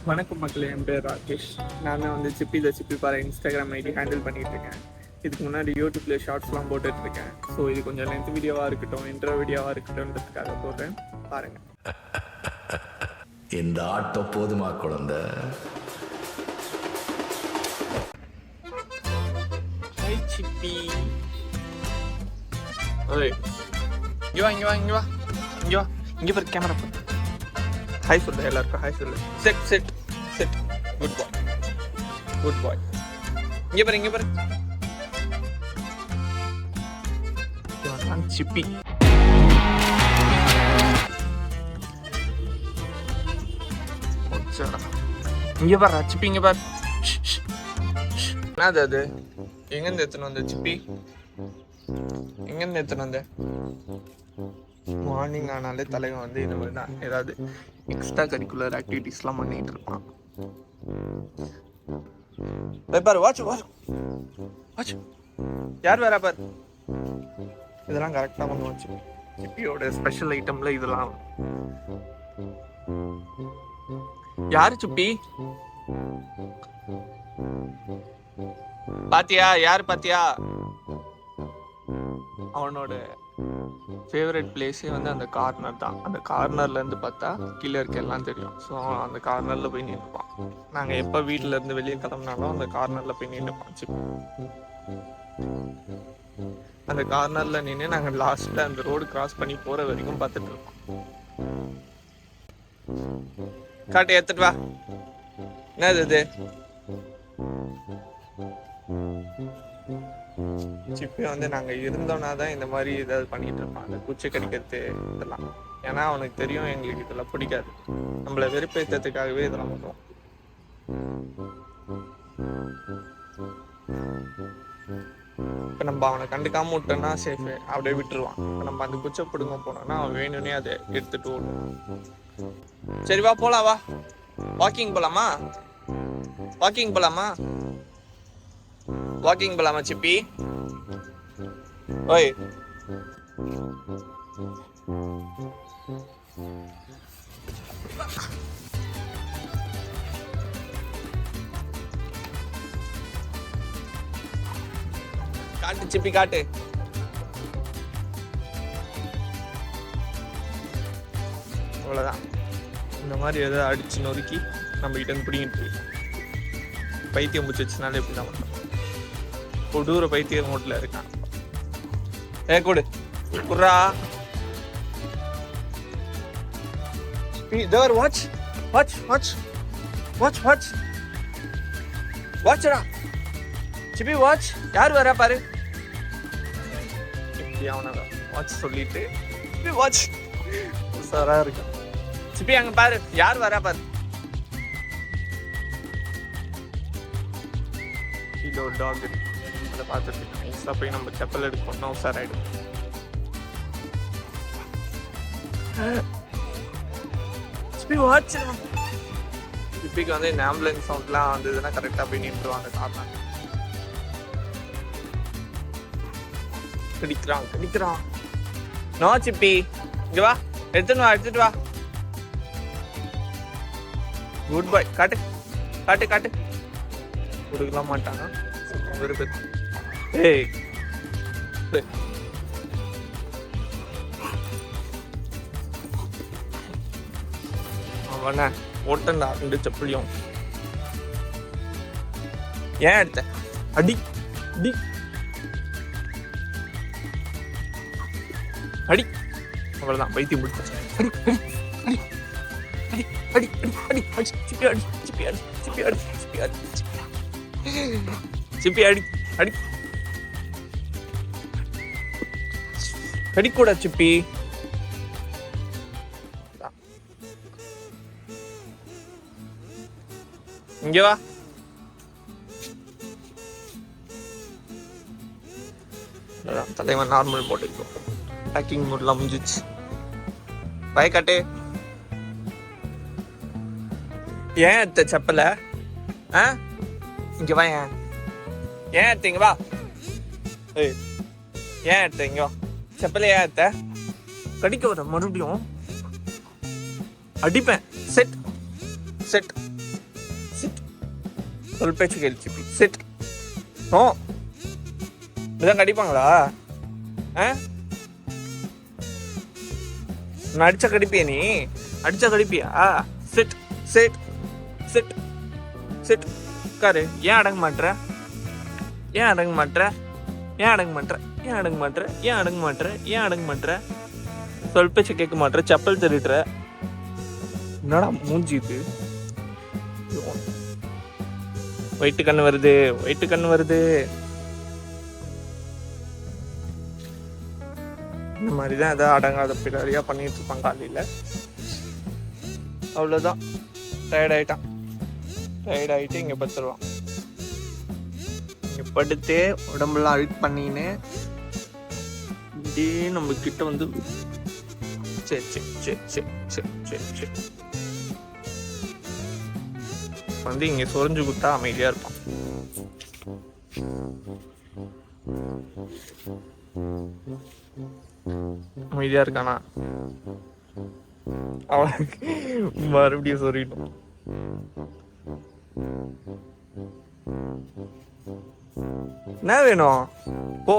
வணக்கம் மக்களே, என் பேர் ராகேஷ். நான் தான் வந்து சிப்பி த சிப்பி பாரு இன்ஸ்டாகிராம் ஐடி ஹேண்டில் பண்ணிகிட்டு இருக்கேன். இதுக்கு முன்னாடி யூடியூப்ல ஷார்ட்ஸ்லாம் போட்டுட்ருக்கேன். ஸோ இது கொஞ்சம் லென்த் வீடியோவாக இருக்கட்டும், இன்ட்ரோ வீடியோவாக இருக்கட்டும்ன்றதுக்காக போடுறேன், பாருங்கள். இந்த ஆட்டம் போதுமா குழந்தை? ஹாய் சிப்பி. ஓய், இங்கே வா இங்கே வா இங்கே வா இங்கே வா இங்கே பாரு, கேமரா பாரு. ஹாய் சொல்லு, எல்லாருக்கும் ஹாய் சொல்லு. Set set set. குட் பாய், குட் பாய். இங்கே பாரு இங்கே பாரு. சிப்பி. இங்க பாரு சிப்பி, இங்க பாரு. என்னது அது? எங்கேருந்து எடுத்துன்னு வந்த சிப்பி? எங்கேருந்து எடுத்துன்னு வந்த? மார்னிங் ஆனாலே தலைவன் வந்து இந்த மாதிரி தான் ஏதாவது எக்ஸ்ட்ரா கரிக்குலர் ஆக்டிவிட்டிஸ்லாம் பண்ணிட்டு இருப்பான். பாரு, வாட்ச் வாட்ச் வாட்ச். யார் வேற பாரு. இதெல்லாம் கரெக்டாக பண்ணுவோம். சிப்பியோட ஸ்பெஷல் ஐட்டம்ல இதெல்லாம். யாரு சிப்பி? பாத்தியா? யாரு பாத்தியா? அவனோட ஃபேவரட் பிளேஸே வந்து அந்த கார்னர் தான். அந்த கார்னர்ல இருந்து பார்த்தா கீழே இருக்க எல்லாம் தெரியும். ஸோ அந்த கார்னர்ல போய் நின்றுப்பான். நாங்கள் எப்போ வீட்டில இருந்து வெளியே கிளம்பினாலும் அந்த கார்னர்ல போய் நின்றுப்பான் சிப்பி. அந்த கார்னர்ல நின்று நாங்கள் லாஸ்ட்ல அந்த ரோடு கிராஸ் பண்ணி போற வரைக்கும் பார்த்துட்டு இருக்கோம். காட்டு, எடுத்துட்டு வா. என்னது இது? சிப்பி வந்து நாங்க இருந்தோம்னா தான் இந்த மாதிரி ஏதாவது பண்ணிட்டு இருப்பான். அந்த குச்சை கடிக்கிறது இதெல்லாம். ஏன்னா அவனுக்கு தெரியும் எங்களுக்கு இதெல்லாம் பிடிக்காது. நம்மளை வெறுப்பேற்றத்துக்காகவே இதெல்லாம் பண்ணுவோம். இப்போ நம்ம அவனை கண்டுக்காம விட்டோம்னா சேஃபு, அப்படியே விட்டுருவான். நம்ம அந்த குச்சை பிடுங்க போனோம்னா அவன் வேணும்னே அதை எடுத்துட்டு ஓடுவான். சரி வா போலாம், வா வாக்கிங் போலாமா? வாக்கிங் போலாமா? வாக்கிங் போலாமா சிப்பி? ஓய், காட்டு சிப்பி, காட்டு. அவ்வளோதான். இந்த மாதிரி எதாவது அடிச்சு நொறுக்கி நம்ம கிட்ட இருந்து பிடிங்கிட்டு பைத்தியம் முடிச்சு வச்சுனாலே எப்படி தான் பண்ணுறோம். கொடூர பைத்தியம் மூட்டில் இருக்கான். கொடு குர்ரா. தேர் watch watch watch watch watch வாட்சடா சிப்பி, வாட்ச். யார் வரா பாரு. இப்படி அவனை வாட்ச் சொல்லிட்டு வாட்ச் சாரா இருக்கு. சிப்பி அங்க பாரு, யார் வரா பாரு. இது ஒரு டாக் இருக்கு, அதை பார்த்துட்டு நைஸா போய் நம்ம செப்பல் எடுக்கணும்னா உசாராயிடும். சிப்பி வாட்ச். சிப்பிக்கு வந்து இந்த ஆம்புலன்ஸ் சவுண்ட்லாம் வந்ததுன்னா கரெக்டா போய் நின்றுவாங்க. காரணம் கடிக்கிறான் கடிக்கிறான். நோ சிப்பி, இங்க வா, எடுத்துட்டு வா எடுத்துட்டு வா. குட் பாய். காட்டு காட்டு காட்டு. கொடுக்கலாம் மாட்டானா? ஏய், அவன ஓட்டண்டா ரெண்டு செப்பலியும். ஏன் எடுத்த? அடி அடி அடி. அவ்வளவுதான், பைத்தியம் முடிச்சு. அடி அடி அடி அடி அடி அடி. சிப்பி அடி, சிப்பி அடி, சிப்பி அடி, சிப்பி அடி, சிப்பி அடி அடி. கடிக்கூட சிப்பி. இங்க வா. தலைவன் நார்மல் போட்டுக்கோ. பேக்கிங் மூட்லாம் முடிஞ்சிச்சு. பயக்காட்டு. ஏன் எடுத்த செப்பல? இங்க வா. ஏன் எடுத்த? இங்க வா. ஏன் எடுத்த? இங்க வா. செப்பல ஏன் எடுத்த? கடிக்க வர மறுபடியும் அடிப்பேன். செட் செட் சொல் பேச்சு கேளு சிப்பி. சிட். நோ. இதான் கடிப்பாங்களா? நான் அடிச்சா கடிப்பியா நீ? அடிச்சா கடிப்பியா? Sit sit sit sit. உட்காரு. ஏன் அடங்க மாட்ற? ஏன் அடங்க மாட்ற? ஏன் அடங்க மாட்ற? ஏன் அடங்க மாட்ற? ஏன் அடங்க மாட்ற? ஏன் அடங்க மாட்ற? சொல் பேச்சு கேட்க மாட்ற, செப்பல் திருடுற. என்னடா மூஞ்சி இது? வயிற்று கண்ணு வருது, வயிற்று கண்ணு வருது. இந்த மாதிரிதான் ஏதாவது அடங்காத பிடாரியா பண்ணிட்டு இருப்பான் காலையில. அவ்வளவுதான். டயர்ட் ஆயிட்டான். டயர்ட் ஆயிட்டு இங்க படுத்துருவான். இங்க படுத்து உடம்பெல்லாம் அழுக்கு பண்ணின்னு இப்படியே நம்ம கிட்ட வந்து சரி சரி சரி சரி சரி சரி சரி வந்து இங்க சொரிஞ்சு கொடுத்தா அமைதியா இருப்பான். அமைதியா இருக்கானா? அவனுக்கு மறுபடியும் சொரியும். என்ன வேணும்? போ.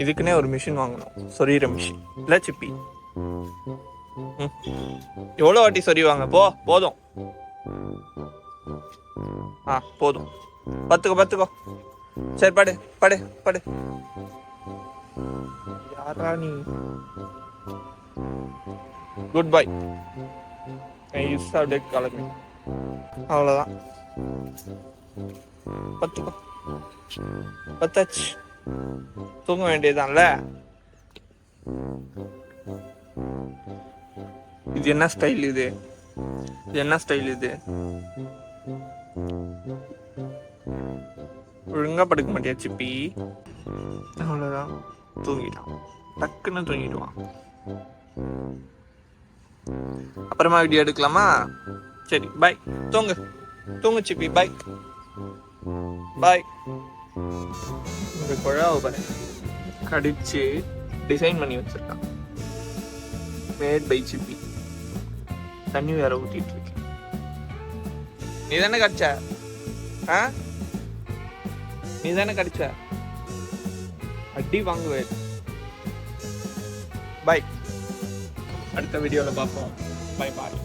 இதுக்குன்னே ஒரு மிஷின் வாங்கணும், சொரியிற மிஷின். இல்ல சிப்பி, எவ்வளவு வாட்டி சொரிவாங்க? போ, போதும். போதும். பத்துக்கோ பத்துக்கோ. சரி படு படு படு. யாரா நீ? Good bye. கிளம்பி. அவ்வளவுதான். பத்துக்கோ. பத்தாச்சு. தூங்க வேண்டியதுதான்ல. இது என்ன ஸ்டைல்? இது என்ன ஸ்டைல்? இது ஒழுங்கா படுக்க மாட்டியா சிப்பி? அவ்வளவுதான். தூங்கிட்டான். டக்குன்னு தூங்கிடுவான். அப்புறமா வீடியோ எடுக்கலாமா? சரி பாய். தூங்கு தூங்கு சிப்பி. பாய் பாய். இந்த குழாவை பாரு, கடிச்சு டிசைன் பண்ணி வச்சிருக்கான். மேட் பை சிப்பி. தண்ணி வேற ஊத்திட்டு இருக்கு. நீ தானே கடிச்ச? நீ தானே கடிச்ச? அடி வாங்குவே. பாய். அடுத்த வீடியோல பார்ப்போம். பாய் பாய்.